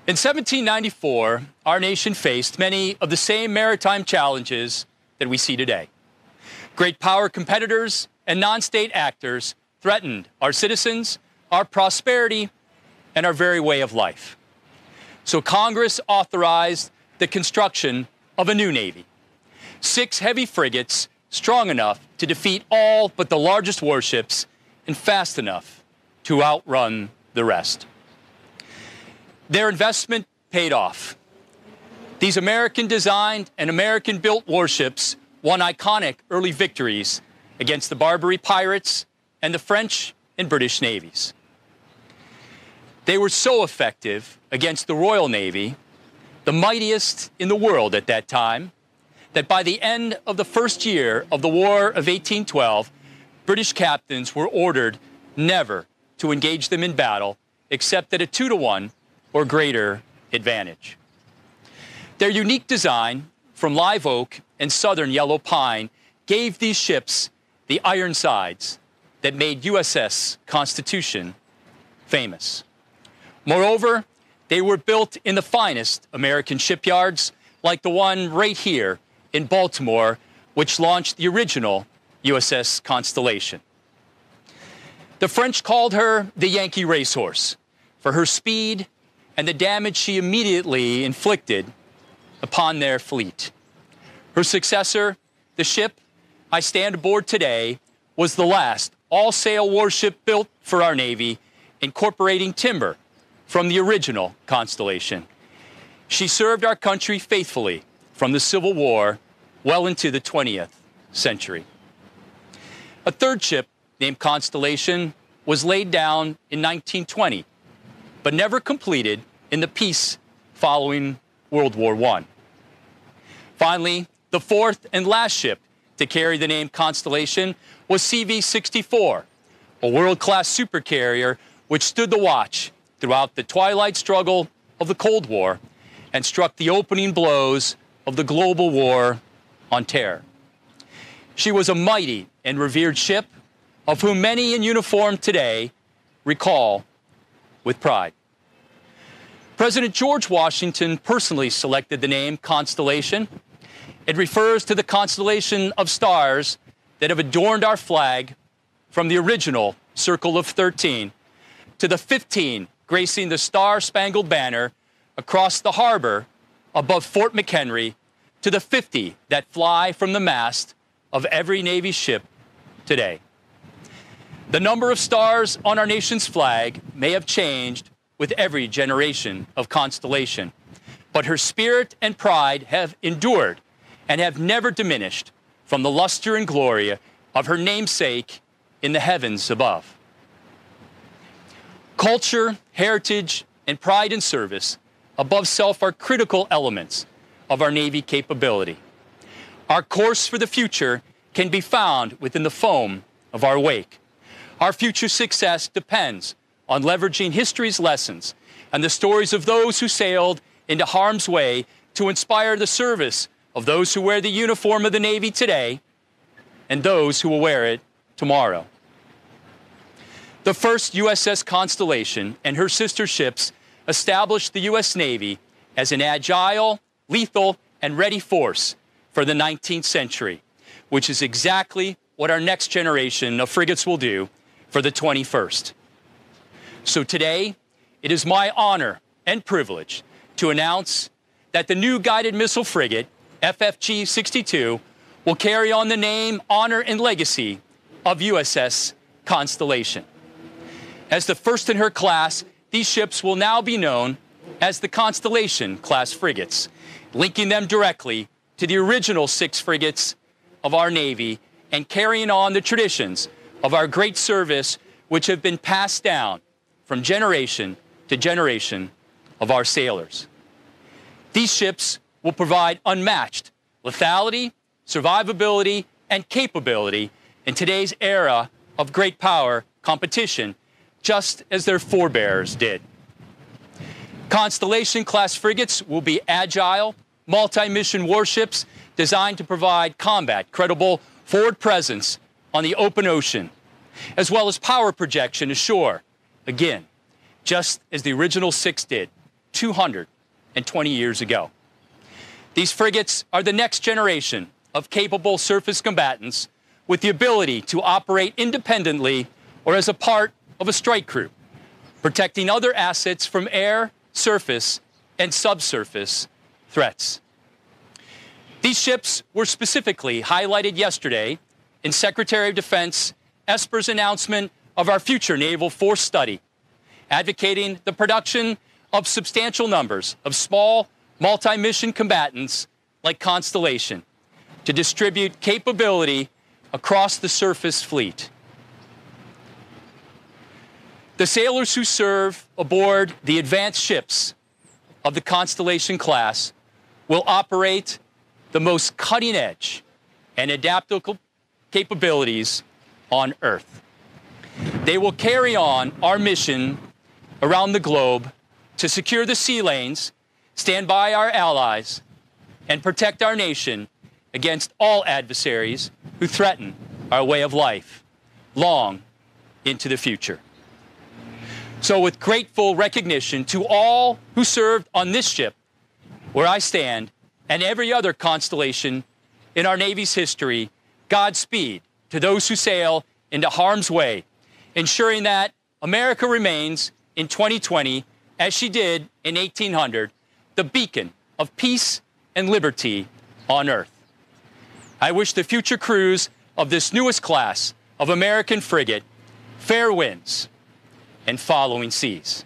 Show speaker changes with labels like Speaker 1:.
Speaker 1: In 1794, our nation faced many of the same maritime challenges that we see today. Great power competitors and non-state actors threatened our citizens, our prosperity, and our very way of life. So Congress authorized the construction of a new Navy. 6 heavy frigates strong enough to defeat all but the largest warships and fast enough to outrun the rest. Their investment paid off. These American-designed and American-built warships won iconic early victories against the Barbary pirates and the French and British navies. They were so effective against the Royal Navy, the mightiest in the world at that time, that by the end of the first year of the War of 1812, British captains were ordered never to engage them in battle except at a 2-to-1 or greater advantage. Their unique design from live oak and southern yellow pine gave these ships the iron sides that made USS Constitution famous. Moreover, they were built in the finest American shipyards, like the one right here in Baltimore, which launched the original USS Constellation. The French called her the Yankee Racehorse for her speed and the damage she immediately inflicted upon their fleet. Her successor, the ship I stand aboard today, was the last all-sail warship built for our Navy, incorporating timber from the original Constellation. She served our country faithfully from the Civil War well into the 20th century. A third ship, named Constellation, was laid down in 1920, but never completed in the peace following World War I. Finally, the fourth and last ship to carry the name Constellation was CV-64, a world-class supercarrier which stood the watch throughout the twilight struggle of the Cold War and struck the opening blows of the global war on terror. She was a mighty and revered ship of whom many in uniform today recall with pride. President George Washington personally selected the name Constellation. It refers to the constellation of stars that have adorned our flag from the original Circle of 13 to the 15 gracing the Star-Spangled Banner across the harbor above Fort McHenry to the 50 that fly from the mast of every Navy ship today. The number of stars on our nation's flag may have changed with every generation of Constellation, but her spirit and pride have endured and have never diminished from the luster and glory of her namesake in the heavens above. Culture, heritage, and pride in service above self are critical elements of our Navy capability. Our course for the future can be found within the foam of our wake. Our future success depends on leveraging history's lessons and the stories of those who sailed into harm's way to inspire the service of those who wear the uniform of the Navy today and those who will wear it tomorrow. The first USS Constellation and her sister ships established the U.S. Navy as an agile, lethal, and ready force for the 19th century, which is exactly what our next generation of frigates will do for the 21st. So today, it is my honor and privilege to announce that the new Guided Missile Frigate, FFG-62, will carry on the name, honor, and legacy of USS Constellation. As the first in her class, these ships will now be known as the Constellation-class frigates, linking them directly to the original 6 frigates of our Navy and carrying on the traditions of our great service, which have been passed down from generation to generation of our sailors. These ships will provide unmatched lethality, survivability, and capability in today's era of great power competition, just as their forebears did. Constellation-class frigates will be agile, multi-mission warships designed to provide combat, credible forward presence on the open ocean, as well as power projection ashore, again, just as the original 6 did 220 years ago. These frigates are the next generation of capable surface combatants with the ability to operate independently or as a part of a strike crew, protecting other assets from air, surface, and subsurface threats. These ships were specifically highlighted yesterday in Secretary of Defense Esper's announcement of our future naval force study, advocating the production of substantial numbers of small multi-mission combatants like Constellation to distribute capability across the surface fleet. The sailors who serve aboard the advanced ships of the Constellation class will operate the most cutting-edge and adaptable capabilities on Earth. They will carry on our mission around the globe to secure the sea lanes, stand by our allies, and protect our nation against all adversaries who threaten our way of life long into the future. So with grateful recognition to all who served on this ship, where I stand, and every other Constellation in our Navy's history, Godspeed to those who sail into harm's way, ensuring that America remains in 2020, as she did in 1800, the beacon of peace and liberty on Earth. I wish the future crews of this newest class of American frigate fair winds and following seas.